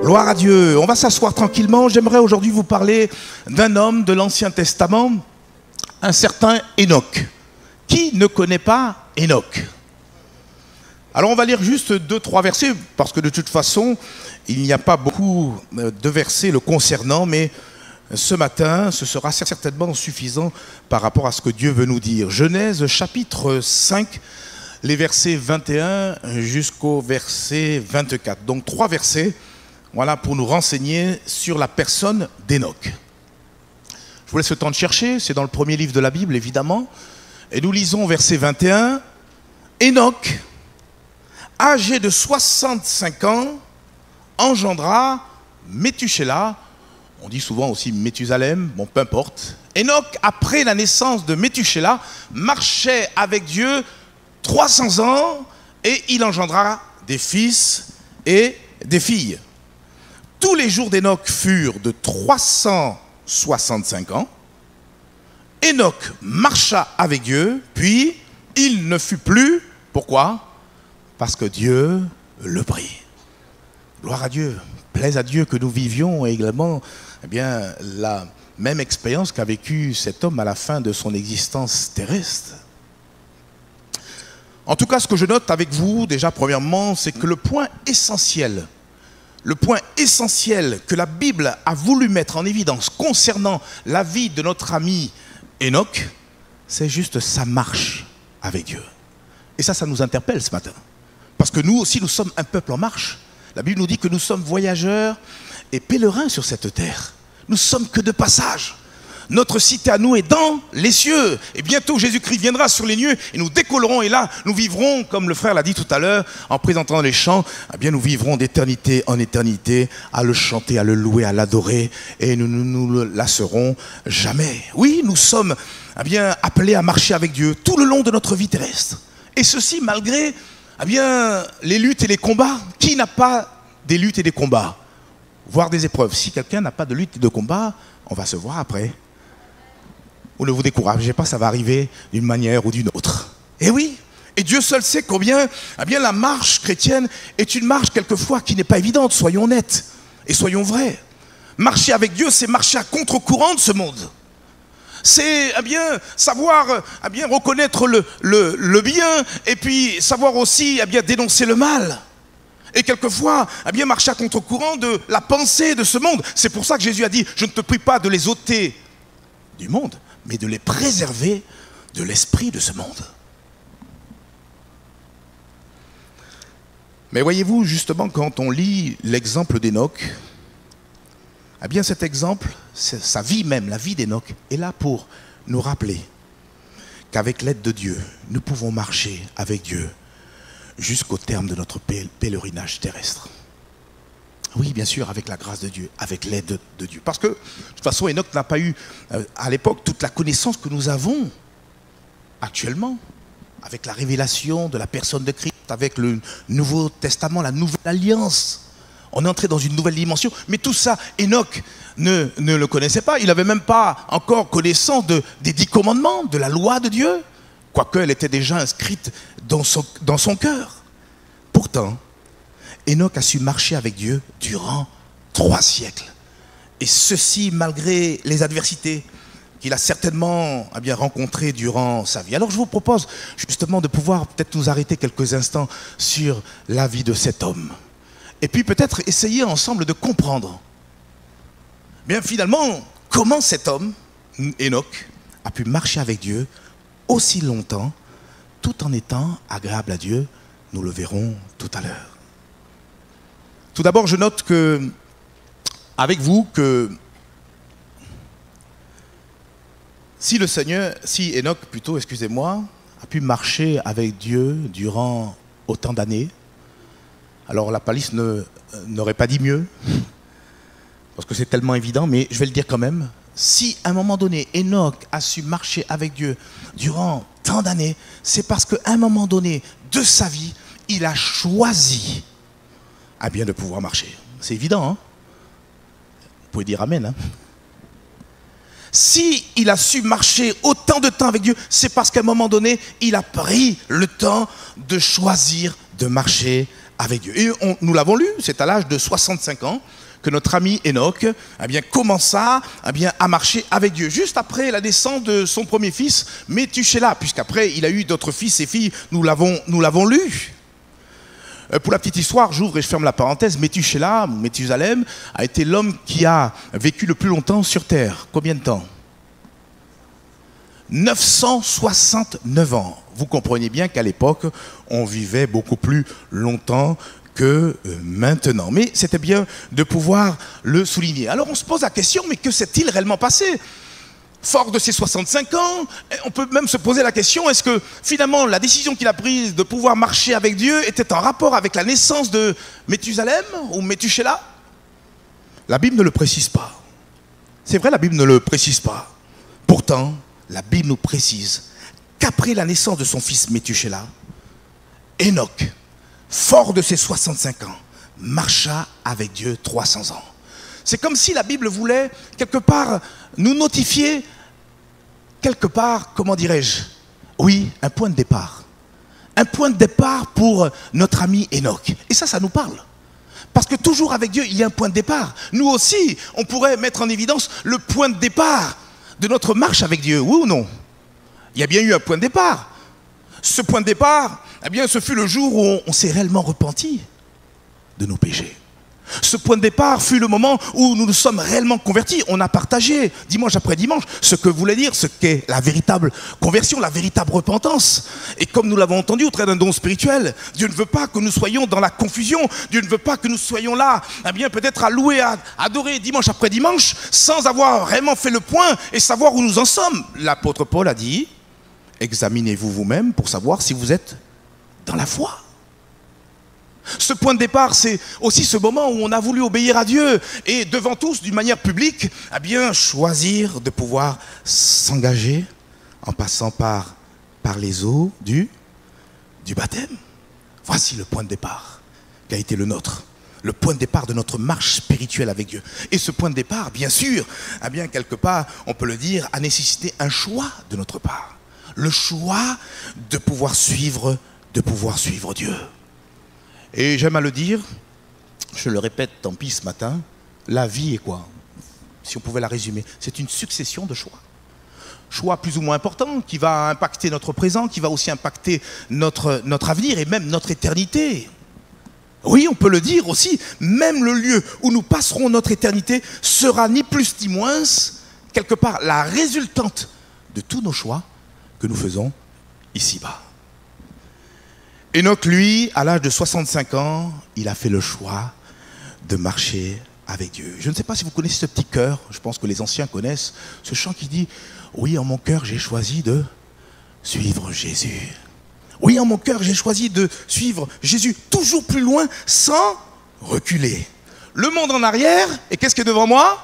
Gloire à Dieu. On va s'asseoir tranquillement. J'aimerais aujourd'hui vous parler d'un homme de l'Ancien Testament, un certain Enoch. Qui ne connaît pas Enoch? Alors on va lire juste 2-3 versets, parce que de toute façon, il n'y a pas beaucoup de versets le concernant, mais ce matin, ce sera certainement suffisant par rapport à ce que Dieu veut nous dire. Genèse chapitre 5, les versets 21 jusqu'au verset 24. Donc 3 versets, voilà, pour nous renseigner sur la personne d'Enoch. Je vous laisse le temps de chercher, c'est dans le premier livre de la Bible, évidemment. Et nous lisons verset 21. Enoch, âgé de 65 ans, engendra Métuséla. On dit souvent aussi Méthusalem, bon, peu importe. Enoch, après la naissance de Métuséla, marchait avec Dieu 300 ans et il engendra des fils et des filles. Tous les jours d'Enoch furent de 365 ans. Enoch marcha avec Dieu, puis il ne fut plus. Pourquoi? Parce que Dieu le prit. Gloire à Dieu. Plaise à Dieu que nous vivions également la même expérience qu'a vécu cet homme à la fin de son existence terrestre. En tout cas, ce que je note avec vous, déjà premièrement, c'est que le point essentiel que la Bible a voulu mettre en évidence concernant la vie de notre ami Enoch, c'est juste sa marche avec Dieu. Et ça nous interpelle ce matin. Parce que nous aussi, nous sommes un peuple en marche. La Bible nous dit que nous sommes voyageurs et pèlerins sur cette terre. Nous ne sommes que de passage. Notre cité à nous est dans les cieux. Et bientôt, Jésus-Christ viendra sur les lieux et nous décollerons. Et là, nous vivrons, comme le frère l'a dit tout à l'heure, en présentant les chants, nous vivrons d'éternité en éternité, à le chanter, à le louer, à l'adorer. Et nous ne nous lasserons jamais. Oui, nous sommes appelés à marcher avec Dieu tout le long de notre vie terrestre. Et ceci malgré les luttes et les combats. Qui n'a pas des luttes et des combats? Voire des épreuves. Si quelqu'un n'a pas de lutte et de combat, on va se voir après. Ou ne vous découragez pas, ça va arriver d'une manière ou d'une autre. Et oui, et Dieu seul sait combien la marche chrétienne est une marche quelquefois qui n'est pas évidente, soyons honnêtes et soyons vrais. Marcher avec Dieu, c'est marcher à contre-courant de ce monde. C'est savoir reconnaître le bien et puis savoir aussi dénoncer le mal. Et quelquefois, marcher à contre-courant de la pensée de ce monde. C'est pour ça que Jésus a dit, je ne te prie pas de les ôter du monde, mais de les préserver de l'esprit de ce monde. Mais voyez-vous, justement, quand on lit l'exemple d'Enoch, cet exemple, sa vie même, la vie d'Enoch, est là pour nous rappeler qu'avec l'aide de Dieu, nous pouvons marcher avec Dieu jusqu'au terme de notre pèlerinage terrestre. Oui, bien sûr, avec la grâce de Dieu, avec l'aide de Dieu. Parce que, de toute façon, Enoch n'a pas eu, à l'époque, toute la connaissance que nous avons actuellement, avec la révélation de la personne de Christ, avec le Nouveau Testament, la Nouvelle Alliance. On est entré dans une nouvelle dimension. Mais tout ça, Enoch ne le connaissait pas. Il n'avait même pas encore connaissance des 10 commandements, de la loi de Dieu. Quoique elle était déjà inscrite dans son cœur. Pourtant, Enoch a su marcher avec Dieu durant 3 siècles. Et ceci malgré les adversités qu'il a certainement rencontrées durant sa vie. Alors je vous propose justement de pouvoir peut-être nous arrêter quelques instants sur la vie de cet homme. Et puis peut-être essayer ensemble de comprendre finalement comment cet homme, Enoch, a pu marcher avec Dieu aussi longtemps, tout en étant agréable à Dieu. Nous le verrons tout à l'heure. Tout d'abord, je note avec vous que si Enoch, a pu marcher avec Dieu durant autant d'années, alors la palisse n'aurait pas dit mieux, parce que c'est tellement évident, mais je vais le dire quand même. Si à un moment donné, Enoch a su marcher avec Dieu durant tant d'années, c'est parce qu'à un moment donné de sa vie, il a choisi de pouvoir marcher. C'est évident, hein? Vous pouvez dire amen, hein? Si il a su marcher autant de temps avec Dieu, c'est parce qu'à un moment donné, il a pris le temps de choisir de marcher avec Dieu. Et nous l'avons lu, c'est à l'âge de 65 ans que notre ami Enoch commença à marcher avec Dieu. Juste après la naissance de son premier fils, Méthusélah, puisqu'après il a eu d'autres fils et filles, nous l'avons lu. Pour la petite histoire, j'ouvre et je ferme la parenthèse, Méthusalem, a été l'homme qui a vécu le plus longtemps sur terre. Combien de temps? 969 ans. Vous comprenez bien qu'à l'époque, on vivait beaucoup plus longtemps que maintenant. Mais c'était bien de pouvoir le souligner. Alors on se pose la question, mais que s'est-il réellement passé? Fort de ses 65 ans, on peut même se poser la question, est-ce que finalement la décision qu'il a prise de pouvoir marcher avec Dieu était en rapport avec la naissance de Méthusalem ou Méthusélah? La Bible ne le précise pas. C'est vrai, la Bible ne le précise pas. Pourtant, la Bible nous précise qu'après la naissance de son fils Méthusélah, Enoch, fort de ses 65 ans, marcha avec Dieu 300 ans. C'est comme si la Bible voulait, quelque part, nous notifier, quelque part, comment dirais-je, oui, un point de départ. Un point de départ pour notre ami Enoch. Et ça nous parle. Parce que toujours avec Dieu, il y a un point de départ. Nous aussi, on pourrait mettre en évidence le point de départ de notre marche avec Dieu, oui ou non? Il y a bien eu un point de départ. Ce point de départ, ce fut le jour où on s'est réellement repenti de nos péchés. Ce point de départ fut le moment où nous nous sommes réellement convertis. On a partagé, dimanche après dimanche, ce que voulait dire, ce qu'est la véritable conversion, la véritable repentance. Et comme nous l'avons entendu au travers d'un don spirituel, Dieu ne veut pas que nous soyons dans la confusion. Dieu ne veut pas que nous soyons là, peut-être à louer, à adorer dimanche après dimanche, sans avoir vraiment fait le point et savoir où nous en sommes. L'apôtre Paul a dit, examinez-vous vous-même pour savoir si vous êtes dans la foi. Ce point de départ, c'est aussi ce moment où on a voulu obéir à Dieu et devant tous, d'une manière publique, choisir de pouvoir s'engager en passant par les eaux du baptême. Voici le point de départ qui a été le nôtre. Le point de départ de notre marche spirituelle avec Dieu. Et ce point de départ, bien sûr, quelque part, on peut le dire, a nécessité un choix de notre part. Le choix de pouvoir suivre Dieu. Et j'aime à le dire, je le répète tant pis ce matin, la vie est quoi? Si on pouvait la résumer, c'est une succession de choix. Choix plus ou moins importants qui va impacter notre présent, qui va aussi impacter notre avenir et même notre éternité. Oui, on peut le dire aussi, même le lieu où nous passerons notre éternité sera ni plus ni moins, quelque part, la résultante de tous nos choix que nous faisons ici-bas. Enoch, lui, à l'âge de 65 ans, il a fait le choix de marcher avec Dieu. Je ne sais pas si vous connaissez ce petit chœur, je pense que les anciens connaissent ce chant qui dit « Oui, en mon cœur, j'ai choisi de suivre Jésus. Oui, en mon cœur, j'ai choisi de suivre Jésus toujours plus loin sans reculer. Le monde en arrière, et qu'est-ce qui est devant moi?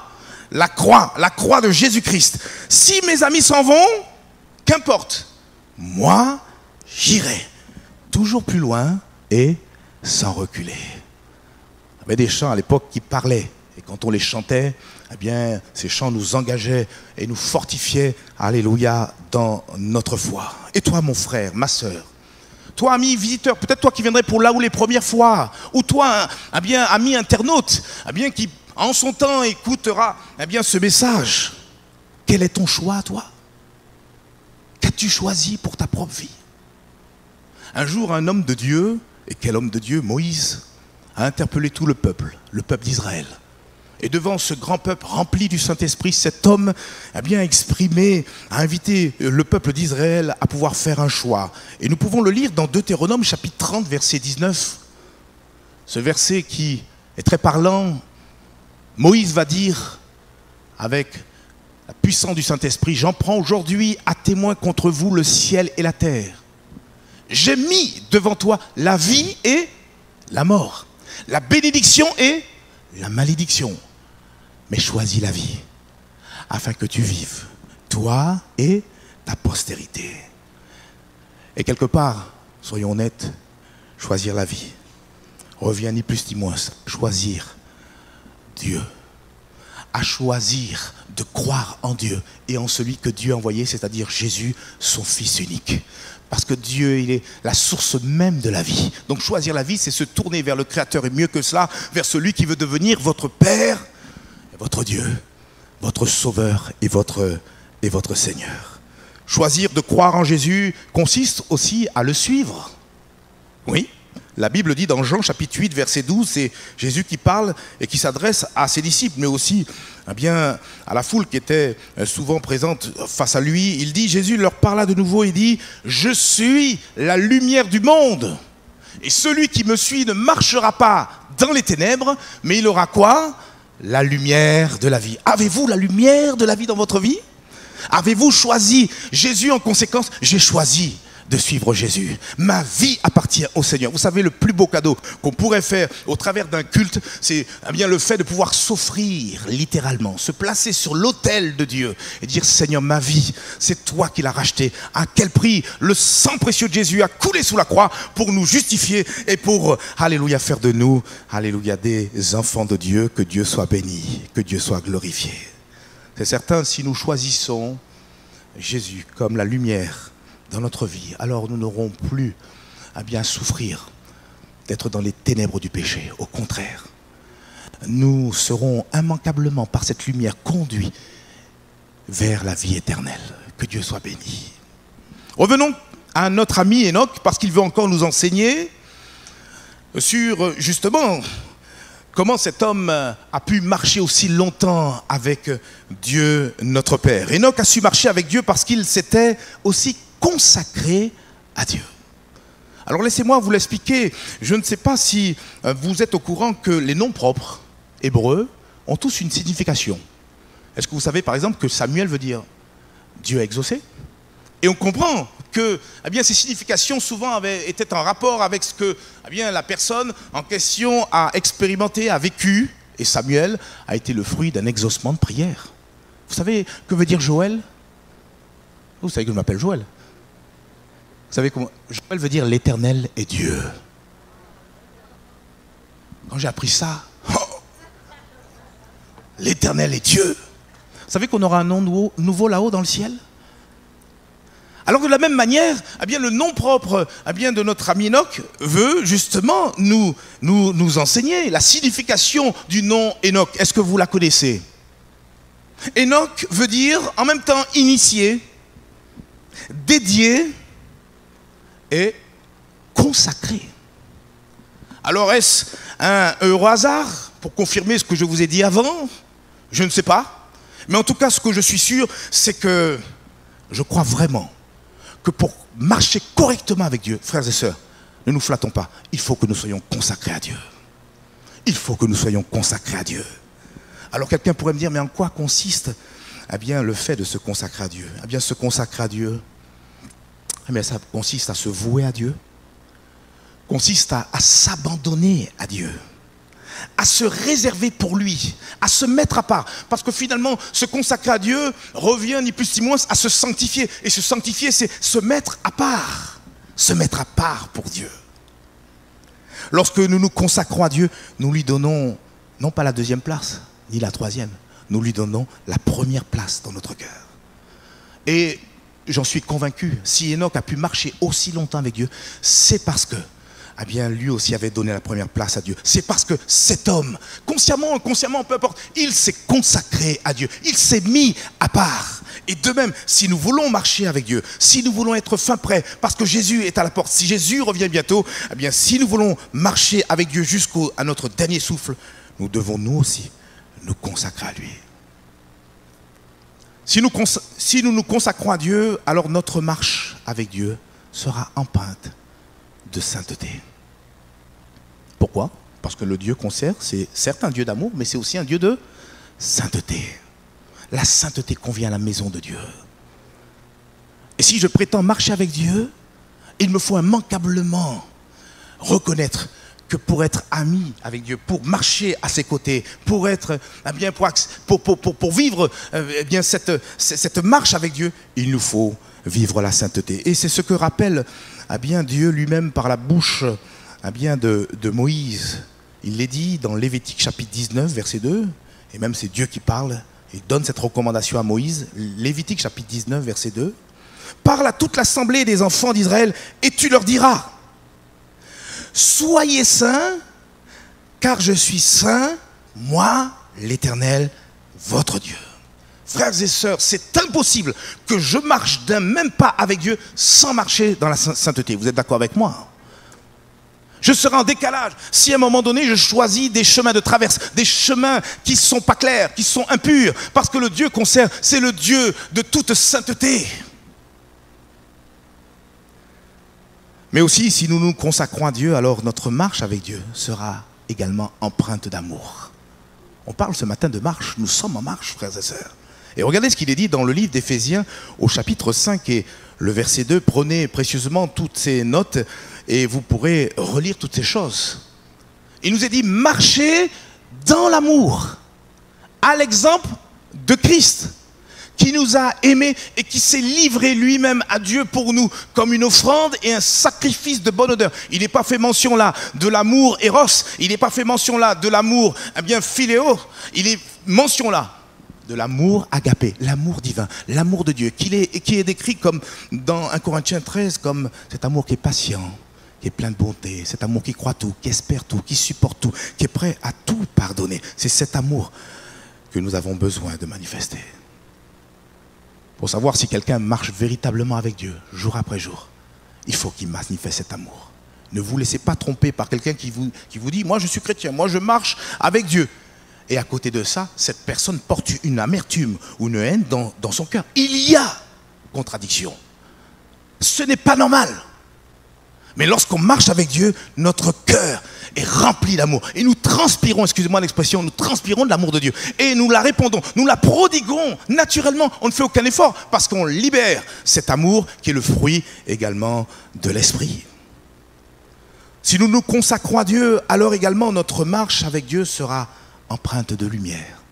La croix de Jésus-Christ. Si mes amis s'en vont, qu'importe, moi, j'irai. Toujours plus loin et sans reculer. Il y avait des chants à l'époque qui parlaient. Et quand on les chantait, ces chants nous engageaient et nous fortifiaient, alléluia, dans notre foi. Et toi, mon frère, ma sœur, toi, ami visiteur, peut-être toi qui viendrais pour là ou les premières fois, ou toi, ami internaute, qui en son temps écoutera ce message. Quel est ton choix, toi? Qu'as-tu choisi pour ta propre vie? Un jour, un homme de Dieu, et quel homme de Dieu, Moïse, a interpellé tout le peuple d'Israël. Et devant ce grand peuple rempli du Saint-Esprit, cet homme a invité le peuple d'Israël à pouvoir faire un choix. Et nous pouvons le lire dans Deutéronome chapitre 30, verset 19. Ce verset qui est très parlant, Moïse va dire, avec la puissance du Saint-Esprit, « J'en prends aujourd'hui à témoin contre vous le ciel et la terre. J'ai mis devant toi la vie et la mort, la bénédiction et la malédiction. Mais choisis la vie, afin que tu vives, toi et ta postérité. » Et quelque part, soyons honnêtes, choisir la vie revient ni plus ni moins choisir Dieu. à choisir de croire en Dieu et en celui que Dieu a envoyé, c'est-à-dire Jésus, son Fils unique. Parce que Dieu, il est la source même de la vie. Donc choisir la vie, c'est se tourner vers le Créateur et mieux que cela, vers celui qui veut devenir votre Père, votre Dieu, votre Sauveur et votre Seigneur. Choisir de croire en Jésus consiste aussi à le suivre. Oui, la Bible dit dans Jean chapitre 8, verset 12, c'est Jésus qui parle et qui s'adresse à ses disciples, mais aussi à la foule qui était souvent présente face à lui. Il dit, Jésus leur parla de nouveau, il dit, « Je suis la lumière du monde. Et celui qui me suit ne marchera pas dans les ténèbres, mais il aura quoi? La lumière de la vie. » Avez-vous la lumière de la vie dans votre vie? Avez-vous choisi Jésus en conséquence? J'ai choisi de suivre Jésus. Ma vie appartient au Seigneur. Vous savez, le plus beau cadeau qu'on pourrait faire au travers d'un culte, c'est bien le fait de pouvoir s'offrir littéralement, se placer sur l'autel de Dieu et dire, Seigneur, ma vie, c'est toi qui l'as rachetée. À quel prix le sang précieux de Jésus a coulé sous la croix pour nous justifier et pour, alléluia, faire de nous, alléluia, des enfants de Dieu. Que Dieu soit béni, que Dieu soit glorifié. C'est certain, si nous choisissons Jésus comme la lumière dans notre vie, alors nous n'aurons plus à bien souffrir d'être dans les ténèbres du péché. Au contraire, nous serons immanquablement par cette lumière conduits vers la vie éternelle. Que Dieu soit béni. Revenons à notre ami Enoch, parce qu'il veut encore nous enseigner sur justement comment cet homme a pu marcher aussi longtemps avec Dieu notre Père. Enoch a su marcher avec Dieu parce qu'il s'était aussi consacré à Dieu. Alors laissez-moi vous l'expliquer. Je ne sais pas si vous êtes au courant que les noms propres hébreux ont tous une signification. Est-ce que vous savez par exemple que Samuel veut dire Dieu a exaucé? Et on comprend que ces significations souvent étaient en rapport avec ce que la personne en question a expérimenté, a vécu. Et Samuel a été le fruit d'un exaucement de prière. Vous savez que veut dire Joël? Vous savez que je m'appelle Joël. Vous savez comment Joël veut dire l'Éternel est Dieu. Quand j'ai appris ça, l'Éternel est Dieu. Vous savez qu'on aura un nom nouveau là-haut dans le ciel? Alors de la même manière, le nom propre de notre ami Enoch veut justement nous enseigner la signification du nom Enoch. Est-ce que vous la connaissez? Enoch veut dire en même temps initié, dédié et consacré. Alors est-ce un heureux hasard pour confirmer ce que je vous ai dit avant? Je ne sais pas. Mais en tout cas, ce que je suis sûr, c'est que je crois vraiment que pour marcher correctement avec Dieu, frères et sœurs, ne nous flattons pas, il faut que nous soyons consacrés à Dieu. Il faut que nous soyons consacrés à Dieu. Alors quelqu'un pourrait me dire, mais en quoi consiste le fait de se consacrer à Dieu? Se consacrer à Dieu, ça consiste à se vouer à Dieu, consiste à s'abandonner à Dieu, à se réserver pour lui, à se mettre à part. Parce que finalement, se consacrer à Dieu revient ni plus ni moins à se sanctifier. Et se sanctifier, c'est se mettre à part. Se mettre à part pour Dieu. Lorsque nous nous consacrons à Dieu, nous lui donnons non pas la deuxième place, ni la troisième. Nous lui donnons la première place dans notre cœur. Et j'en suis convaincu, si Enoch a pu marcher aussi longtemps avec Dieu, c'est parce que lui aussi avait donné la première place à Dieu. C'est parce que cet homme, consciemment ou inconsciemment, peu importe, il s'est consacré à Dieu. Il s'est mis à part. Et de même, si nous voulons marcher avec Dieu, si nous voulons être fin prêts, parce que Jésus est à la porte, si Jésus revient bientôt, si nous voulons marcher avec Dieu jusqu'à notre dernier souffle, nous devons nous aussi nous consacrer à lui. Si nous nous consacrons à Dieu, alors notre marche avec Dieu sera empreinte de sainteté. Pourquoi? Parce que le Dieu qu'on sert, c'est certes un Dieu d'amour, mais c'est aussi un Dieu de sainteté. La sainteté convient à la maison de Dieu. Et si je prétends marcher avec Dieu, il me faut immanquablement reconnaître que pour être ami avec Dieu, pour marcher à ses côtés, pour être pour vivre cette marche avec Dieu, il nous faut vivre la sainteté. Et c'est ce que rappelle Dieu lui-même par la bouche de Moïse. Il l'est dit dans Lévitique chapitre 19, verset 2. et même c'est Dieu qui parle, il donne cette recommandation à Moïse, Lévitique chapitre 19, verset 2. Parle à toute l'assemblée des enfants d'Israël et tu leur diras, soyez saints, car je suis saint, moi, l'Éternel, votre Dieu. Frères et sœurs, c'est impossible que je marche d'un même pas avec Dieu sans marcher dans la sainteté. Vous êtes d'accord avec moi? Je serai en décalage si à un moment donné je choisis des chemins de traverse, des chemins qui ne sont pas clairs, qui sont impurs, parce que le Dieu qu'on sert, c'est le Dieu de toute sainteté. Mais aussi, si nous nous consacrons à Dieu, alors notre marche avec Dieu sera également empreinte d'amour. On parle ce matin de marche, nous sommes en marche, frères et sœurs. Et regardez ce qu'il est dit dans le livre d'Éphésiens au chapitre 5 et le verset 2. Prenez précieusement toutes ces notes et vous pourrez relire toutes ces choses. Il nous est dit, marchez dans l'amour, à l'exemple de Christ, qui nous a aimés et qui s'est livré lui-même à Dieu pour nous comme une offrande et un sacrifice de bonne odeur. Il n'est pas fait mention là de l'amour éros, il n'est pas fait mention là de l'amour philéo, il est mention là de l'amour agapé, l'amour divin, l'amour de Dieu, qui est décrit comme dans 1 Corinthiens 13, comme cet amour qui est patient, qui est plein de bonté, cet amour qui croit tout, qui espère tout, qui supporte tout, qui est prêt à tout pardonner. C'est cet amour que nous avons besoin de manifester. Pour savoir si quelqu'un marche véritablement avec Dieu, jour après jour, il faut qu'il manifeste cet amour. Ne vous laissez pas tromper par quelqu'un qui vous dit « Moi je suis chrétien, moi je marche avec Dieu ». Et à côté de ça, cette personne porte une amertume ou une haine dans son cœur. Il y a contradiction. Ce n'est pas normal. Mais lorsqu'on marche avec Dieu, notre cœur est rempli d'amour. Et nous transpirons, excusez-moi l'expression, nous transpirons de l'amour de Dieu. Et nous la répandons, nous la prodiguons naturellement. On ne fait aucun effort parce qu'on libère cet amour qui est le fruit également de l'esprit. Si nous nous consacrons à Dieu, alors également notre marche avec Dieu sera empreinte de lumière.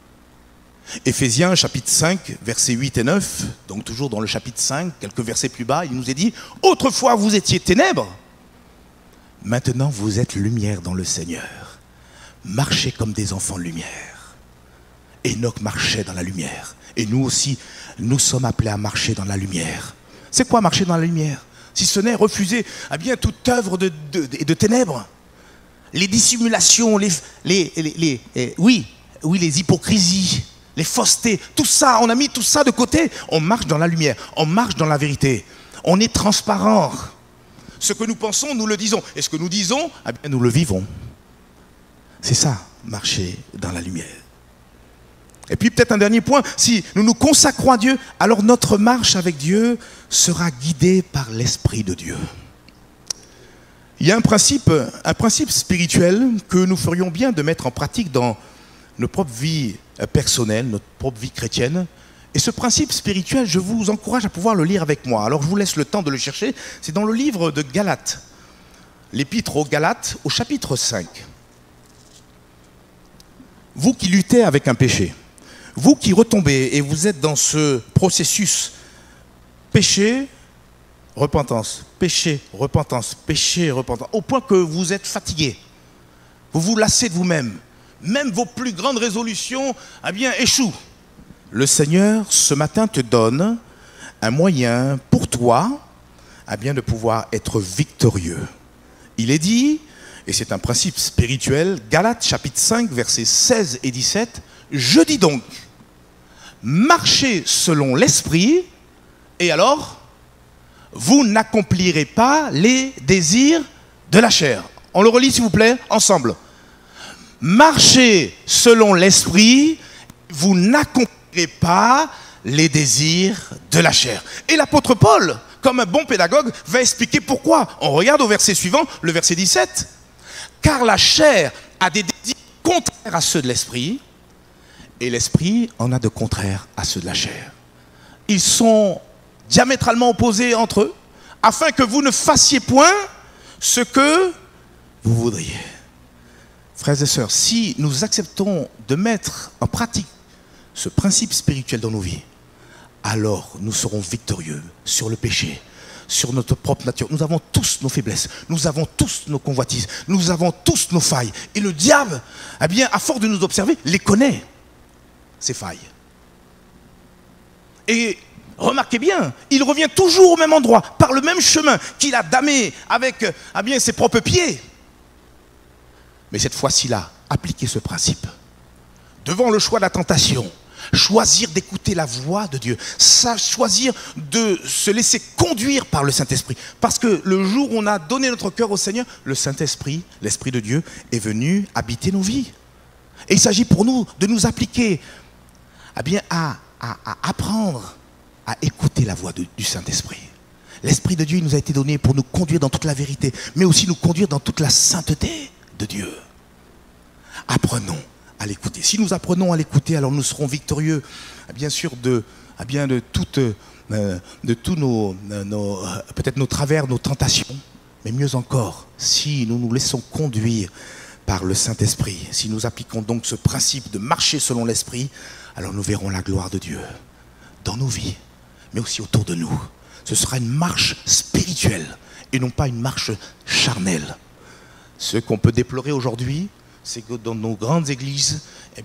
Éphésiens chapitre 5, versets 8 et 9, donc toujours dans le chapitre 5, quelques versets plus bas, il nous est dit « Autrefois vous étiez ténèbres, maintenant vous êtes lumière dans le Seigneur. Marchez comme des enfants de lumière. » Enoch marchait dans la lumière. Et nous aussi, nous sommes appelés à marcher dans la lumière. C'est quoi marcher dans la lumière? Si ce n'est refuser toute œuvre de ténèbres. Les dissimulations, les hypocrisies, les faussetés, tout ça, on a mis tout ça de côté. On marche dans la lumière, on marche dans la vérité. On est transparent. Ce que nous pensons, nous le disons. Et ce que nous disons, nous le vivons. C'est ça, marcher dans la lumière. Et puis peut-être un dernier point, si nous nous consacrons à Dieu, alors notre marche avec Dieu sera guidée par l'Esprit de Dieu. Il y a un principe spirituel que nous ferions bien de mettre en pratique dans notre propre vie personnelle, notre propre vie chrétienne. Et ce principe spirituel, je vous encourage à pouvoir le lire avec moi. Alors je vous laisse le temps de le chercher. C'est dans le livre de Galates, l'épître aux Galates, au chapitre 5. Vous qui luttez avec un péché, vous qui retombez et vous êtes dans ce processus péché, repentance, péché, repentance, péché, repentance, au point que vous êtes fatigué, vous vous lassez de vous-même, même vos plus grandes résolutions échouent. Le Seigneur, ce matin, te donne un moyen pour toi de pouvoir être victorieux. Il est dit, et c'est un principe spirituel, Galates chapitre 5, versets 16 et 17, « Je dis donc, marchez selon l'esprit, et alors, vous n'accomplirez pas les désirs de la chair. » On le relit s'il vous plaît, ensemble. « Marchez selon l'esprit, vous n'accomplirez pas les désirs de la chair. » Et l'apôtre Paul, comme un bon pédagogue, va expliquer pourquoi. On regarde au verset suivant, le verset 17. « Car la chair a des désirs contraires à ceux de l'esprit, et l'esprit en a de contraires à ceux de la chair. » Ils sont diamétralement opposés entre eux, afin que vous ne fassiez point ce que vous voudriez. Frères et sœurs, si nous acceptons de mettre en pratique ce principe spirituel dans nos vies, alors nous serons victorieux sur le péché, sur notre propre nature. Nous avons tous nos faiblesses, nous avons tous nos convoitises, nous avons tous nos failles. Et le diable, à force de nous observer, les connaît. ses failles. Et remarquez bien, il revient toujours au même endroit, par le même chemin qu'il a damé avec ses propres pieds. Mais cette fois-ci là, appliquez ce principe. Devant le choix de la tentation, choisir d'écouter la voix de Dieu, choisir de se laisser conduire par le Saint-Esprit. Parce que le jour où on a donné notre cœur au Seigneur, le Saint-Esprit, l'Esprit de Dieu, est venu habiter nos vies. Et il s'agit pour nous de nous appliquer à apprendre à écouter la voix du Saint-Esprit. L'Esprit de Dieu il nous a été donné pour nous conduire dans toute la vérité, mais aussi nous conduire dans toute la sainteté de Dieu. Apprenons à l'écouter. Si nous apprenons à l'écouter, alors nous serons victorieux, bien sûr, de tous nos peut-être nos travers, nos tentations, mais mieux encore, si nous nous laissons conduire par le Saint-Esprit, si nous appliquons donc ce principe de marcher selon l'Esprit, alors nous verrons la gloire de Dieu dans nos vies, mais aussi autour de nous. Ce sera une marche spirituelle et non pas une marche charnelle. Ce qu'on peut déplorer aujourd'hui, c'est que dans nos grandes églises,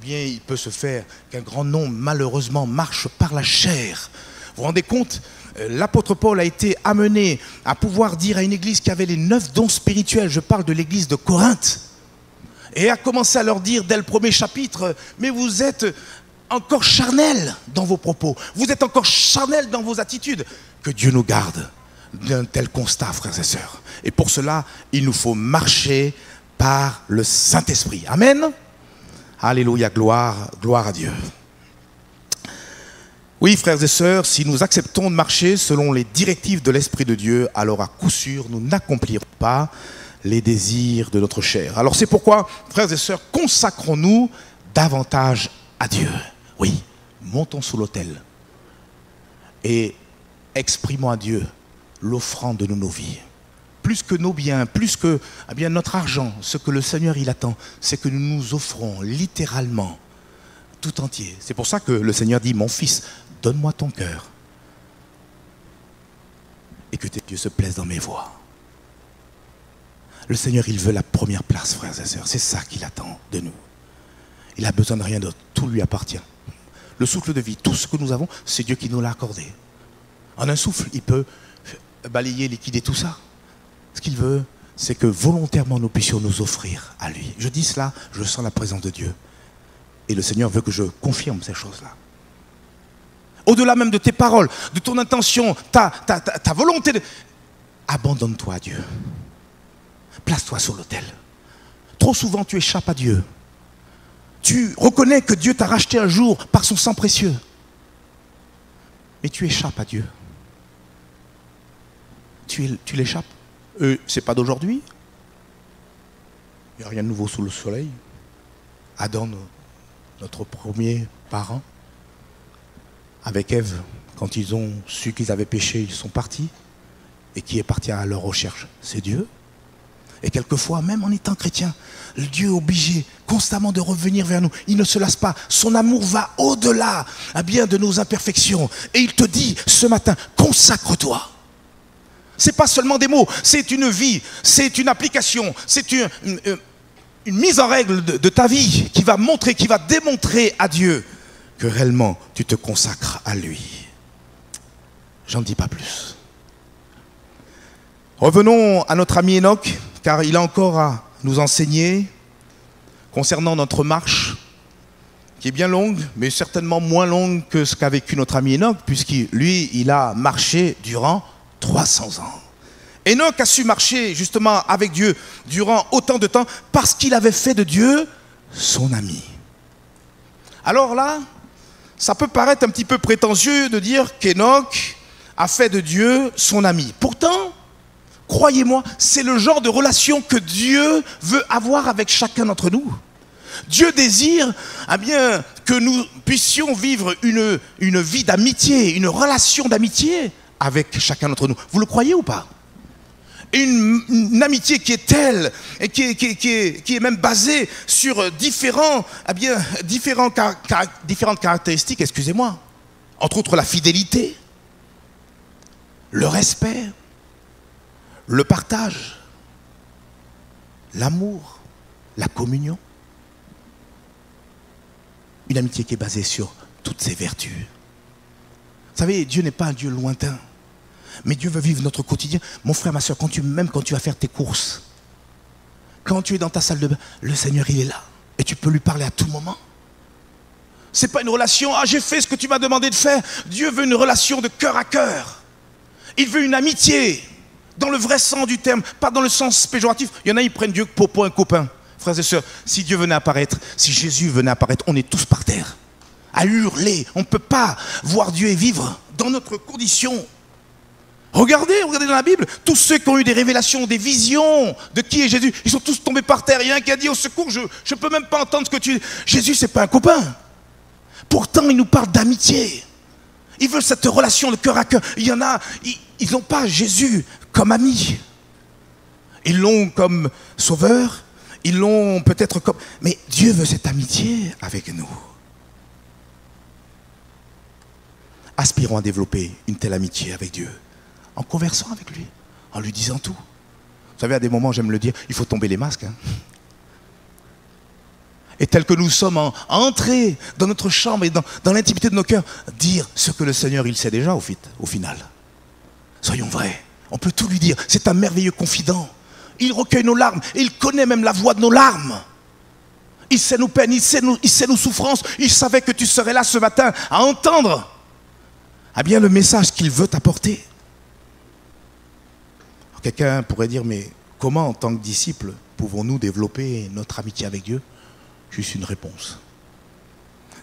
il peut se faire qu'un grand nombre, malheureusement, marche par la chair. Vous vous rendez compte ? L'apôtre Paul a été amené à pouvoir dire à une église qui avait les 9 dons spirituels, je parle de l'église de Corinthe, et a commencé à leur dire dès le premier chapitre, mais vous êtes encore charnel dans vos propos, vous êtes encore charnel dans vos attitudes. Que Dieu nous garde d'un tel constat, frères et sœurs. Et pour cela, il nous faut marcher par le Saint-Esprit. Amen. Alléluia, gloire à Dieu. Oui, frères et sœurs, si nous acceptons de marcher selon les directives de l'Esprit de Dieu, alors à coup sûr, nous n'accomplirons pas les désirs de notre chair. Alors c'est pourquoi, frères et sœurs, consacrons-nous davantage à Dieu. Oui, montons sous l'autel et exprimons à Dieu l'offrande de nos vies. Plus que nos biens, plus que notre argent, ce que le Seigneur il attend, c'est que nous nous offrons littéralement tout entier. C'est pour ça que le Seigneur dit, mon fils, donne-moi ton cœur et que tes yeux se plaisent dans mes voies. Le Seigneur, il veut la première place, frères et sœurs. C'est ça qu'il attend de nous. Il n'a besoin de rien d'autre. Tout lui appartient. Le souffle de vie, tout ce que nous avons, c'est Dieu qui nous l'a accordé. En un souffle, il peut balayer, liquider tout ça. Ce qu'il veut, c'est que volontairement nous puissions nous offrir à lui. Je dis cela, je sens la présence de Dieu. Et le Seigneur veut que je confirme ces choses-là. Au-delà même de tes paroles, de ton intention, ta volonté de... Abandonne-toi à Dieu. Place-toi sur l'autel. Trop souvent, tu échappes à Dieu. Tu reconnais que Dieu t'a racheté un jour par son sang précieux. Mais tu échappes à Dieu. Tu l'échappes. C'est pas d'aujourd'hui. Il n'y a rien de nouveau sous le soleil. Adam, notre premier parent, avec Ève, quand ils ont su qu'ils avaient péché, ils sont partis. Et qui est parti à leur recherche? C'est Dieu. Et quelquefois, même en étant chrétien, le Dieu est obligé constamment de revenir vers nous. Il ne se lasse pas. Son amour va au-delà de nos imperfections. Et il te dit ce matin, consacre-toi. Ce n'est pas seulement des mots, c'est une vie, c'est une application, c'est une mise en règle de ta vie qui va montrer, qui va démontrer à Dieu que réellement tu te consacres à lui. J'en dis pas plus. Revenons à notre ami Enoch, car il a encore à nous enseigner concernant notre marche, qui est bien longue, mais certainement moins longue que ce qu'a vécu notre ami Enoch, puisqu'il, lui, il a marché durant 300 ans. Enoch a su marcher justement avec Dieu durant autant de temps parce qu'il avait fait de Dieu son ami. Alors là, ça peut paraître un petit peu prétentieux de dire qu'Enoch a fait de Dieu son ami. Pourtant, croyez-moi, c'est le genre de relation que Dieu veut avoir avec chacun d'entre nous. Dieu désire que nous puissions vivre une vie d'amitié, une relation d'amitié avec chacun d'entre nous. Vous le croyez ou pas? Une amitié qui est telle et qui est même basée sur différentes caractéristiques, excusez-moi. Entre autres la fidélité, le respect, le partage, l'amour, la communion. Une amitié qui est basée sur toutes ses vertus. Vous savez, Dieu n'est pas un Dieu lointain. Mais Dieu veut vivre notre quotidien. Mon frère, ma soeur, même quand tu vas faire tes courses, quand tu es dans ta salle de bain, le Seigneur, il est là. Et tu peux lui parler à tout moment. Ce n'est pas une relation, ah j'ai fait ce que tu m'as demandé de faire. Dieu veut une relation de cœur à cœur. Il veut une amitié, dans le vrai sens du terme, pas dans le sens péjoratif. Il y en a, ils prennent Dieu pour un copain. Frères et sœurs, si Dieu venait apparaître, si Jésus venait apparaître, on est tous par terre, à hurler. On ne peut pas voir Dieu et vivre dans notre condition. Regardez dans la Bible, tous ceux qui ont eu des révélations, des visions de qui est Jésus, ils sont tous tombés par terre. Il y a un qui a dit au secours, je ne peux même pas entendre ce que tu dis. Jésus, ce n'est pas un copain. Pourtant, il nous parle d'amitié. Il veut cette relation de cœur à cœur. Il y en a, ils n'ont pas Jésus comme ami. Ils l'ont comme sauveur, ils l'ont peut-être comme... Mais Dieu veut cette amitié avec nous. Aspirons à développer une telle amitié avec Dieu. En conversant avec lui, en lui disant tout. Vous savez, à des moments, j'aime le dire, il faut tomber les masques. Et tel que nous sommes à entrer dans notre chambre et dans l'intimité de nos cœurs, dire ce que le Seigneur, il sait déjà au final. Soyons vrais, on peut tout lui dire. C'est un merveilleux confident. Il recueille nos larmes, et il connaît même la voix de nos larmes. Il sait nos peines, il sait nos souffrances. Il savait que tu serais là ce matin à entendre bien le message qu'il veut t'apporter. Quelqu'un pourrait dire, mais comment en tant que disciples pouvons-nous développer notre amitié avec Dieu? Juste une réponse.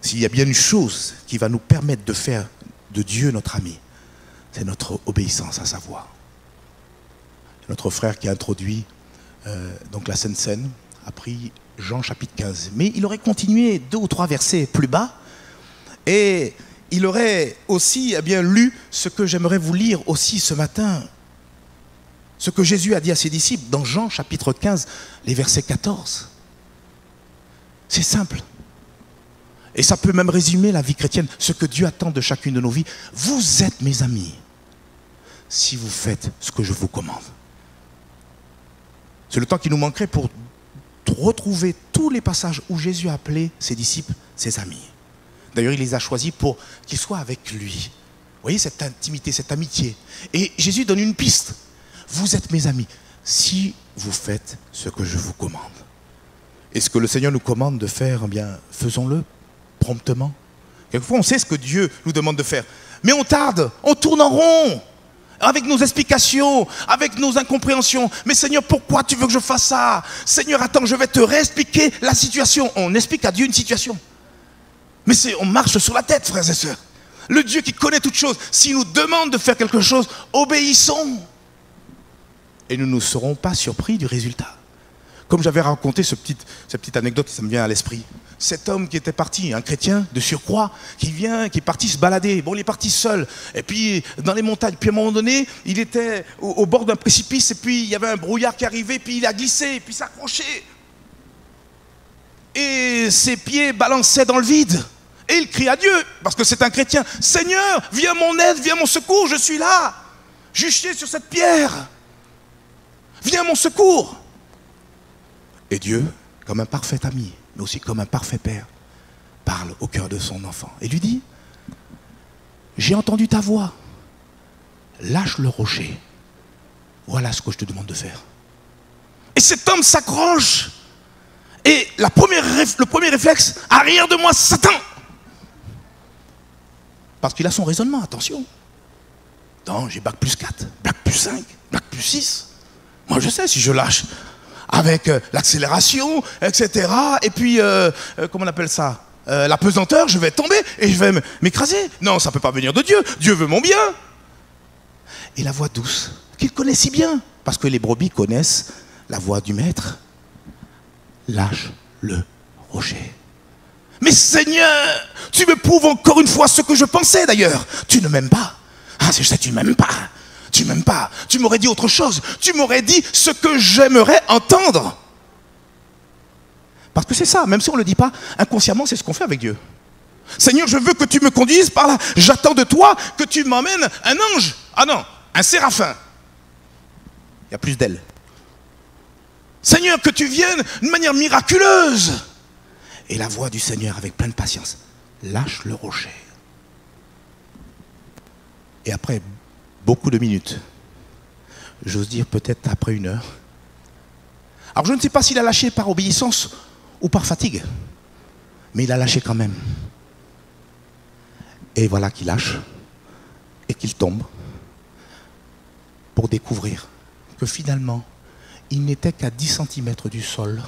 S'il y a bien une chose qui va nous permettre de faire de Dieu notre ami, c'est notre obéissance à sa voix. Notre frère qui a introduit donc la Sainte Seine a pris Jean chapitre 15. Mais il aurait continué 2 ou 3 versets plus bas et il aurait aussi lu ce que j'aimerais vous lire aussi ce matin. Ce que Jésus a dit à ses disciples dans Jean chapitre 15, les versets 14. C'est simple. Et ça peut même résumer la vie chrétienne, ce que Dieu attend de chacune de nos vies. Vous êtes mes amis si vous faites ce que je vous commande. C'est le temps qui nous manquerait pour retrouver tous les passages où Jésus a appelé ses disciples ses amis. D'ailleurs, il les a choisis pour qu'ils soient avec lui. Vous voyez cette intimité, cette amitié. Et Jésus donne une piste. Vous êtes mes amis si vous faites ce que je vous commande. Et ce que le Seigneur nous commande de faire, faisons-le promptement. Quelquefois, on sait ce que Dieu nous demande de faire. Mais on tarde, on tourne en rond, avec nos explications, avec nos incompréhensions. Mais Seigneur, pourquoi tu veux que je fasse ça? Seigneur, attends, je vais te réexpliquer la situation. On explique à Dieu une situation. Mais on marche sur la tête, frères et sœurs. Le Dieu qui connaît toutes choses, s'il nous demande de faire quelque chose, obéissons. Et nous ne serons pas surpris du résultat. Comme j'avais raconté cette petite anecdote, ça me vient à l'esprit. Cet homme qui était parti, un chrétien de surcroît, qui est parti se balader. Bon, il est parti seul. Et puis, dans les montagnes. Puis, à un moment donné, il était au bord d'un précipice. Et puis, il y avait un brouillard qui arrivait. Puis, il a glissé. Et puis, s'accroché. Et ses pieds balançaient dans le vide. Et il crie à Dieu, parce que c'est un chrétien. Seigneur, viens à mon aide, viens à mon secours, je suis là. Juché sur cette pierre. Viens à mon secours. Et Dieu, comme un parfait ami, mais aussi comme un parfait père, parle au cœur de son enfant et lui dit, j'ai entendu ta voix, lâche le rocher, voilà ce que je te demande de faire. Et cet homme s'accroche, et le premier réflexe, arrière de moi, Satan. Parce qu'il a son raisonnement, attention. Non, j'ai bac plus 4, bac plus 5, bac plus 6. Moi je sais si je lâche avec l'accélération, etc. Et puis, comment on appelle ça, la pesanteur, je vais tomber et je vais m'écraser. Non, ça ne peut pas venir de Dieu. Dieu veut mon bien. Et la voix douce, qu'il connaît si bien, parce que les brebis connaissent la voix du maître. Lâche le rocher. Mais Seigneur, tu me prouves encore une fois ce que je pensais d'ailleurs. Tu ne m'aimes pas. Ah, je sais, tu ne m'aimes pas. Tu m'aimes pas, tu m'aurais dit autre chose, tu m'aurais dit ce que j'aimerais entendre. Parce que c'est ça, même si on ne le dit pas, inconsciemment c'est ce qu'on fait avec Dieu. Seigneur, je veux que tu me conduises par là, j'attends de toi que tu m'emmènes un ange. Ah non, un séraphin. Il y a plus d'ailes. Seigneur, que tu viennes d'une manière miraculeuse. Et la voix du Seigneur avec pleine patience, lâche le rocher. Et après beaucoup de minutes, j'ose dire peut-être après 1 heure, alors je ne sais pas s'il a lâché par obéissance ou par fatigue, mais il a lâché quand même. Et voilà qu'il lâche et qu'il tombe pour découvrir que finalement, il n'était qu'à 10 centimètres du sol.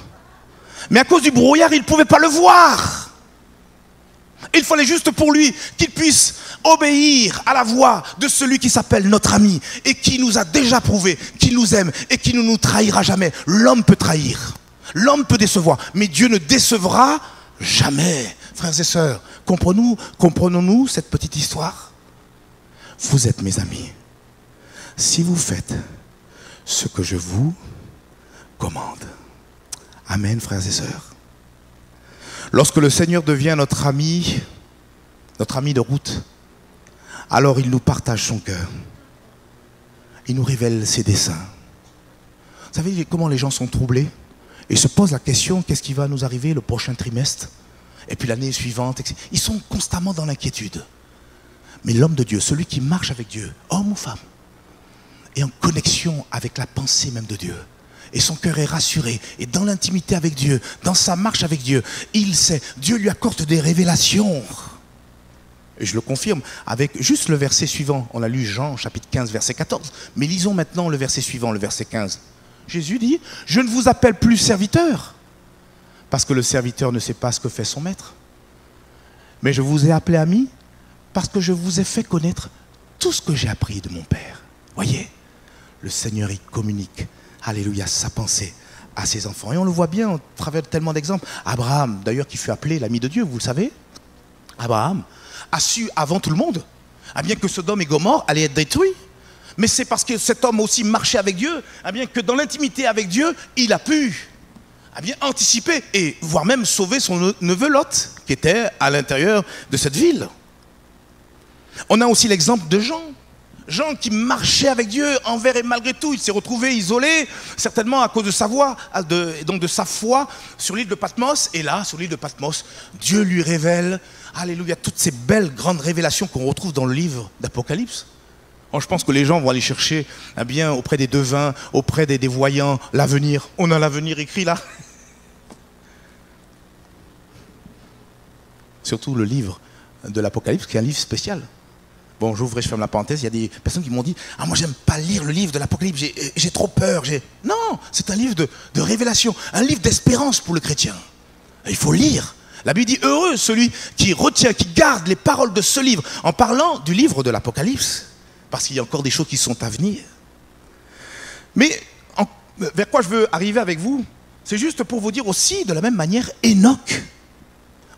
Mais à cause du brouillard, il ne pouvait pas le voir. Il fallait juste pour lui qu'il puisse obéir à la voix de celui qui s'appelle notre ami et qui nous a déjà prouvé qu'il nous aime et qui ne nous trahira jamais. L'homme peut trahir, l'homme peut décevoir, mais Dieu ne décevra jamais. Frères et sœurs, comprenons-nous cette petite histoire? Vous êtes mes amis si vous faites ce que je vous commande. Amen, frères et sœurs. Lorsque le Seigneur devient notre ami de route, alors il nous partage son cœur. Il nous révèle ses desseins. Vous savez comment les gens sont troublés? Ils se posent la question, qu'est-ce qui va nous arriver le prochain trimestre? Et puis l'année suivante, ils sont constamment dans l'inquiétude. Mais l'homme de Dieu, celui qui marche avec Dieu, homme ou femme, est en connexion avec la pensée même de Dieu. Et son cœur est rassuré. Et dans l'intimité avec Dieu, dans sa marche avec Dieu, il sait, Dieu lui accorde des révélations. Et je le confirme avec juste le verset suivant. On a lu Jean chapitre 15 verset 14. Mais lisons maintenant le verset suivant, le verset 15. Jésus dit, je ne vous appelle plus serviteur, parce que le serviteur ne sait pas ce que fait son maître. Mais je vous ai appelé ami, parce que je vous ai fait connaître tout ce que j'ai appris de mon Père. Voyez, le Seigneur, il communique, alléluia, sa pensée à ses enfants. Et on le voit bien au travers de tellement d'exemples. Abraham, d'ailleurs, qui fut appelé l'ami de Dieu, vous le savez. Abraham a su avant tout le monde, bien que Sodome et Gomorrhe allaient être détruits. Mais c'est parce que cet homme aussi marchait avec Dieu, bien que dans l'intimité avec Dieu, il a pu bien anticiper et voire même sauver son neveu Lot, qui était à l'intérieur de cette ville. On a aussi l'exemple de Jean. Jean qui marchait avec Dieu envers et malgré tout. Il s'est retrouvé isolé, certainement à cause de sa voix, donc de sa foi sur l'île de Patmos. Et là, sur l'île de Patmos, Dieu lui révèle, alléluia, toutes ces belles grandes révélations qu'on retrouve dans le livre d'Apocalypse. Je pense que les gens vont aller chercher bien auprès des devins, auprès des voyants, l'avenir. On a l'avenir écrit là. Surtout le livre de l'Apocalypse, qui est un livre spécial. Bon, j'ouvre et je ferme la parenthèse. Il y a des personnes qui m'ont dit « Ah, moi, j'aime pas lire le livre de l'Apocalypse, j'ai trop peur. » Non, c'est un livre de révélation, un livre d'espérance pour le chrétien. Il faut lire. La Bible dit « Heureux celui qui retient, qui garde les paroles de ce livre » en parlant du livre de l'Apocalypse. Parce qu'il y a encore des choses qui sont à venir. Mais vers quoi je veux arriver avec vous? C'est juste pour vous dire aussi, de la même manière, Enoch.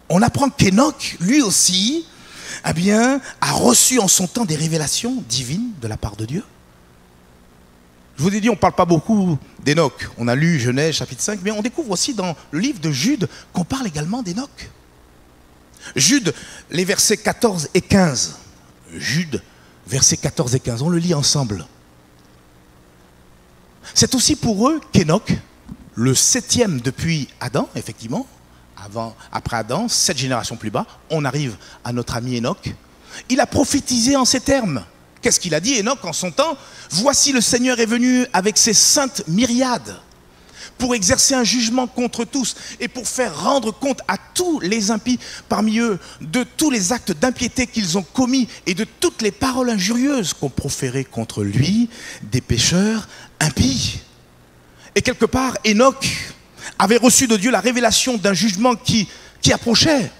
On apprend qu'Enoch, lui aussi, a reçu en son temps des révélations divines de la part de Dieu. Je vous ai dit, on ne parle pas beaucoup d'Enoch. On a lu Genèse chapitre 5, mais on découvre aussi dans le livre de Jude qu'on parle également d'Enoch. Jude, les versets 14 et 15. Jude, versets 14 et 15. On le lit ensemble. C'est aussi pour eux qu'Enoch, le 7e depuis Adam, effectivement, après Adam, 7 générations plus bas, on arrive à notre ami Enoch. Il a prophétisé en ces termes. Qu'est-ce qu'il a dit, Enoch, en son temps? Voici le Seigneur est venu avec ses saintes myriades pour exercer un jugement contre tous et pour faire rendre compte à tous les impies parmi eux de tous les actes d'impiété qu'ils ont commis et de toutes les paroles injurieuses qu'ont proférées contre lui des pécheurs impies. Et quelque part, Enoch avait reçu de Dieu la révélation d'un jugement qui approchait.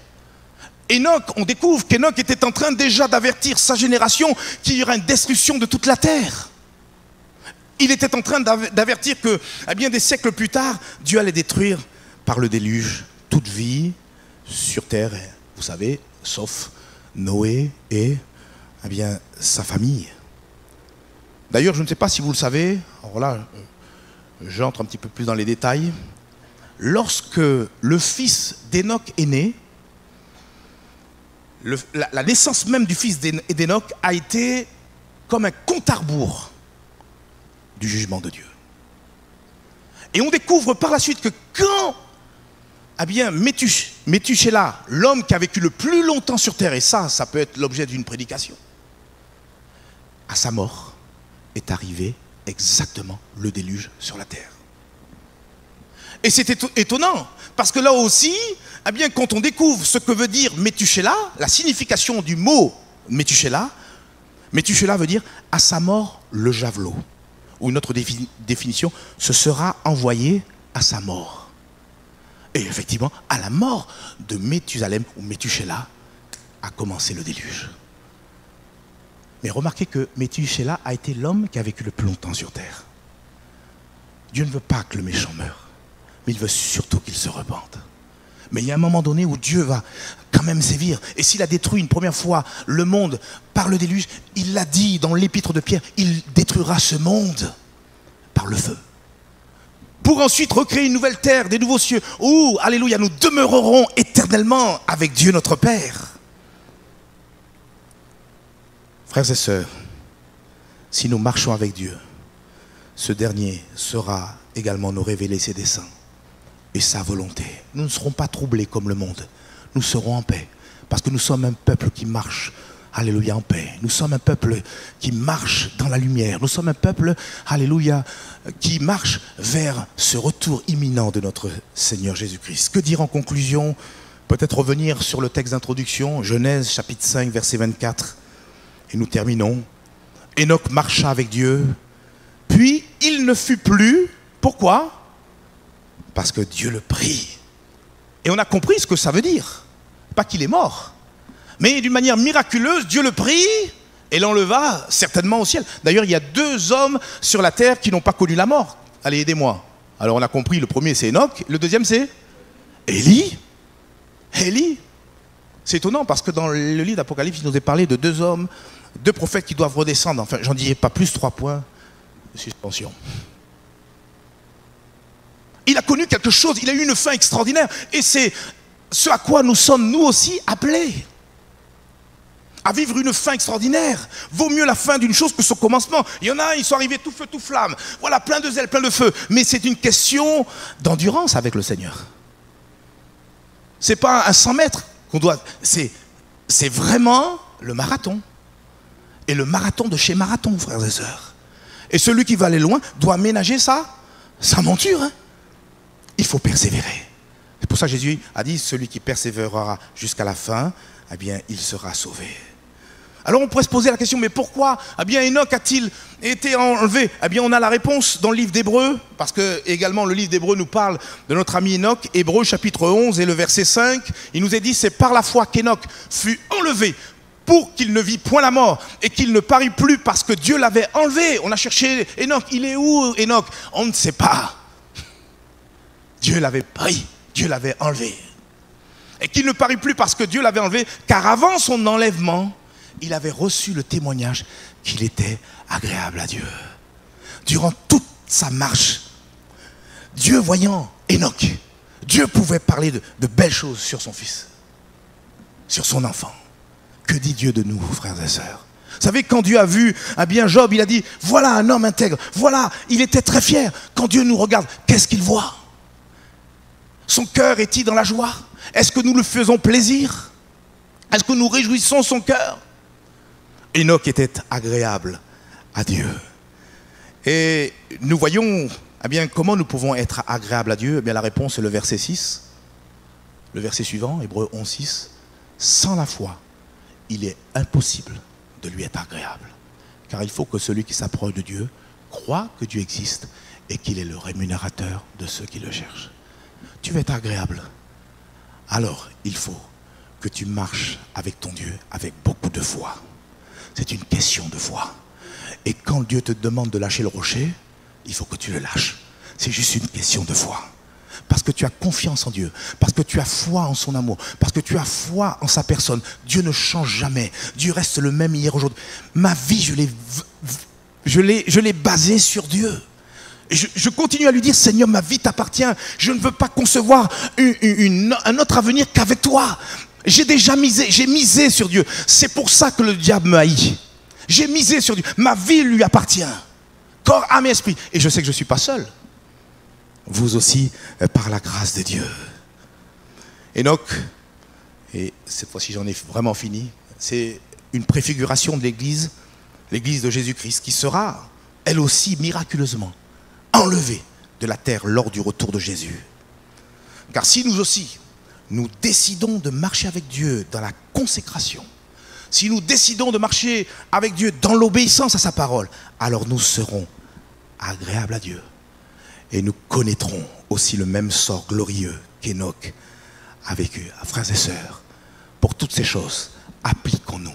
Enoch, on découvre qu'Enoch était en train déjà d'avertir sa génération qu'il y aurait une destruction de toute la terre. Il était en train d'avertir que, bien des siècles plus tard, Dieu allait détruire par le déluge toute vie sur terre, vous savez, sauf Noé et sa famille. D'ailleurs, je ne sais pas si vous le savez, alors là, j'entre un petit peu plus dans les détails. Lorsque le fils d'Enoch est né, la naissance même du fils d'Enoch a été comme un compte à rebours du jugement de Dieu. Et on découvre par la suite que quand eh bien, Métuséla, l'homme qui a vécu le plus longtemps sur terre, et ça peut être l'objet d'une prédication, à sa mort est arrivé exactement le déluge sur la terre. Et c'est étonnant, parce que là aussi, eh bien, quand on découvre ce que veut dire Métuséla, la signification du mot Métuséla veut dire à sa mort le javelot. Ou une autre définition, ce sera envoyé à sa mort. Et effectivement, à la mort de Méthusalem ou Métuséla a commencé le déluge. Mais remarquez que Métuséla a été l'homme qui a vécu le plus longtemps sur terre. Dieu ne veut pas que le méchant meure, mais il veut surtout qu'il se repente. Mais il y a un moment donné où Dieu va quand même sévir. Et s'il a détruit une première fois le monde par le déluge, il l'a dit dans l'épître de Pierre, il détruira ce monde par le feu. Pour ensuite recréer une nouvelle terre, des nouveaux cieux, où, alléluia, nous demeurerons éternellement avec Dieu notre Père. Frères et sœurs, si nous marchons avec Dieu, ce dernier saura également nous révéler ses desseins et sa volonté. Nous ne serons pas troublés comme le monde. Nous serons en paix. Parce que nous sommes un peuple qui marche, alléluia, en paix. Nous sommes un peuple qui marche dans la lumière. Nous sommes un peuple, alléluia, qui marche vers ce retour imminent de notre Seigneur Jésus-Christ. Que dire en conclusion? Peut-être revenir sur le texte d'introduction, Genèse chapitre 5, verset 24. Et nous terminons. Enoch marcha avec Dieu, puis il ne fut plus. Pourquoi? Parce que Dieu le prit. Et on a compris ce que ça veut dire. Pas qu'il est mort, mais d'une manière miraculeuse, Dieu le prit et l'enleva certainement au ciel. D'ailleurs, il y a 2 hommes sur la terre qui n'ont pas connu la mort. Allez, aidez-moi. Alors on a compris, le premier c'est Enoch, le deuxième c'est Élie. Élie. C'est étonnant parce que dans le livre d'Apocalypse, il nous est parlé de 2 hommes, 2 prophètes qui doivent redescendre. Enfin, j'en dirai pas plus, 3 points de suspension. Il a connu quelque chose, il a eu une fin extraordinaire. Et c'est ce à quoi nous sommes nous aussi appelés. À vivre une fin extraordinaire. Vaut mieux la fin d'une chose que son commencement. Il y en a, ils sont arrivés tout feu, tout flamme. Voilà, plein de zèle, plein de feu. Mais c'est une question d'endurance avec le Seigneur. C'est pas un 100 mètres qu'on doit... C'est vraiment le marathon. Et le marathon de chez Marathon, frères et sœurs. Et celui qui va aller loin doit ménager sa monture. Hein. Il faut persévérer. C'est pour ça que Jésus a dit, celui qui persévérera jusqu'à la fin, eh bien, il sera sauvé. Alors on pourrait se poser la question, mais pourquoi eh bien, Enoch a-t-il été enlevé? Eh bien, on a la réponse dans le livre d'Hébreux, parce que également le livre d'Hébreux nous parle de notre ami Enoch. Hébreux chapitre 11 et le verset 5, il nous est dit, c'est par la foi qu'Enoch fut enlevé pour qu'il ne vit point la mort et qu'il ne parut plus parce que Dieu l'avait enlevé. On a cherché Enoch, il est où Enoch? On ne sait pas. Dieu l'avait pris, Dieu l'avait enlevé. Et qu'il ne parut plus parce que Dieu l'avait enlevé, car avant son enlèvement, il avait reçu le témoignage qu'il était agréable à Dieu. Durant toute sa marche, Dieu voyant Enoch, Dieu pouvait parler de belles choses sur son fils, sur son enfant. Que dit Dieu de nous, frères et sœurs? Vous savez, quand Dieu a vu eh bien Job, il a dit, voilà un homme intègre, voilà, il était très fier. Quand Dieu nous regarde, qu'est-ce qu'il voit? Son cœur est-il dans la joie? Est-ce que nous lui faisons plaisir? Est-ce que nous réjouissons son cœur? Enoch était agréable à Dieu. Et nous voyons eh bien, comment nous pouvons être agréables à Dieu. Eh bien, la réponse est le verset 6. Le verset suivant, Hébreux 11, 6. Sans la foi, il est impossible de lui être agréable. Car il faut que celui qui s'approche de Dieu croit que Dieu existe et qu'il est le rémunérateur de ceux qui le cherchent. Tu veux être agréable. Alors, il faut que tu marches avec ton Dieu avec beaucoup de foi. C'est une question de foi. Et quand Dieu te demande de lâcher le rocher, il faut que tu le lâches. C'est juste une question de foi. Parce que tu as confiance en Dieu. Parce que tu as foi en son amour. Parce que tu as foi en sa personne. Dieu ne change jamais. Dieu reste le même hier, aujourd'hui. Ma vie, je l'ai basée sur Dieu. Je continue à lui dire, Seigneur, ma vie t'appartient. Je ne veux pas concevoir un autre avenir qu'avec toi. J'ai déjà misé, j'ai misé sur Dieu. C'est pour ça que le diable me haït. J'ai misé sur Dieu. Ma vie lui appartient. Corps, âme et esprit. Et je sais que je ne suis pas seul. Vous aussi, par la grâce de Dieu. Enoch, et cette fois-ci j'en ai vraiment fini, c'est une préfiguration de l'Église de Jésus-Christ, qui sera, elle aussi, miraculeusement enlevée de la terre lors du retour de Jésus. Car si nous aussi, nous décidons de marcher avec Dieu dans la consécration, si nous décidons de marcher avec Dieu dans l'obéissance à sa parole, alors nous serons agréables à Dieu. Et nous connaîtrons aussi le même sort glorieux qu'Enoch a vécu. Frères et sœurs, pour toutes ces choses, appliquons-nous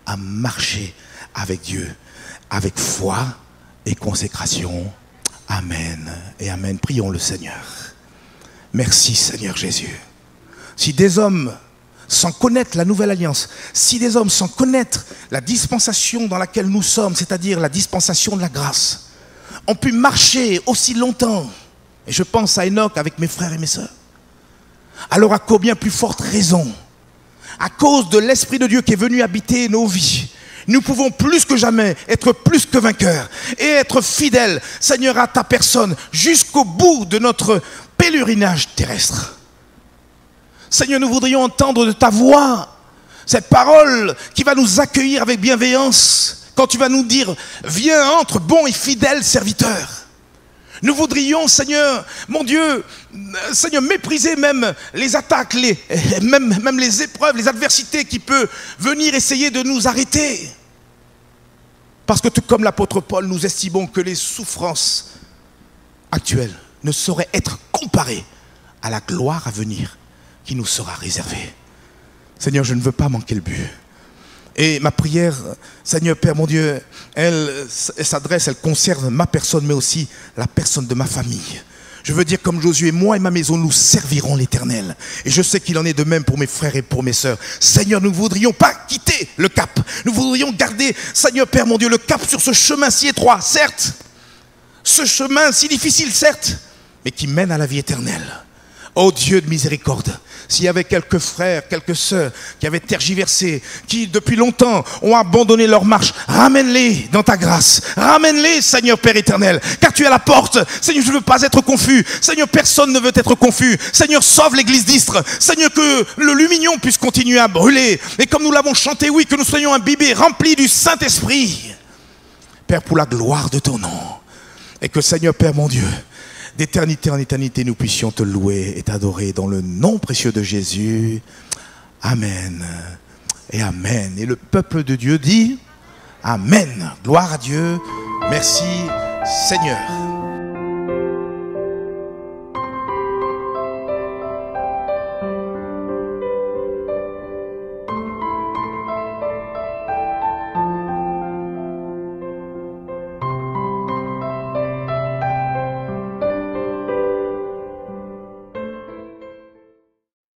à marcher avec Dieu, avec foi et consécration. Amen et amen. Prions le Seigneur. Merci Seigneur Jésus. Si des hommes, sans connaître la nouvelle alliance, si des hommes, sans connaître la dispensation dans laquelle nous sommes, c'est-à-dire la dispensation de la grâce, ont pu marcher aussi longtemps, et je pense à Enoch avec mes frères et mes sœurs, alors à combien plus forte raison, à cause de l'Esprit de Dieu qui est venu habiter nos vies, nous pouvons plus que jamais être plus que vainqueurs et être fidèles, Seigneur, à ta personne jusqu'au bout de notre pèlerinage terrestre. Seigneur, nous voudrions entendre de ta voix cette parole qui va nous accueillir avec bienveillance quand tu vas nous dire « Viens, entre, bon et fidèle serviteur ». Nous voudrions, Seigneur, mon Dieu, Seigneur, mépriser même les attaques, même les épreuves, les adversités qui peuvent venir essayer de nous arrêter. Parce que tout comme l'apôtre Paul, nous estimons que les souffrances actuelles ne sauraient être comparées à la gloire à venir qui nous sera réservée. Seigneur, je ne veux pas manquer le but. Et ma prière, Seigneur Père mon Dieu, elle s'adresse, elle concerne ma personne, mais aussi la personne de ma famille. Je veux dire comme Josué, moi et ma maison, nous servirons l'Éternel. Et je sais qu'il en est de même pour mes frères et pour mes sœurs. Seigneur, nous ne voudrions pas quitter le cap. Nous voudrions garder, Seigneur Père mon Dieu, le cap sur ce chemin si étroit, certes. Ce chemin si difficile, certes, mais qui mène à la vie éternelle. Oh Dieu de miséricorde, s'il y avait quelques frères, quelques sœurs qui avaient tergiversé, qui depuis longtemps ont abandonné leur marche, ramène-les dans ta grâce. Ramène-les, Seigneur Père éternel, car tu es à la porte. Seigneur, je ne veux pas être confus. Seigneur, personne ne veut être confus. Seigneur, sauve l'église d'Istres. Seigneur, que le lumignon puisse continuer à brûler. Et comme nous l'avons chanté, oui, que nous soyons imbibés, remplis du Saint-Esprit. Père, pour la gloire de ton nom. Et que, Seigneur Père mon Dieu, d'éternité en éternité, nous puissions te louer et t'adorer dans le nom précieux de Jésus. Amen et amen. Et le peuple de Dieu dit Amen. Gloire à Dieu. Merci Seigneur.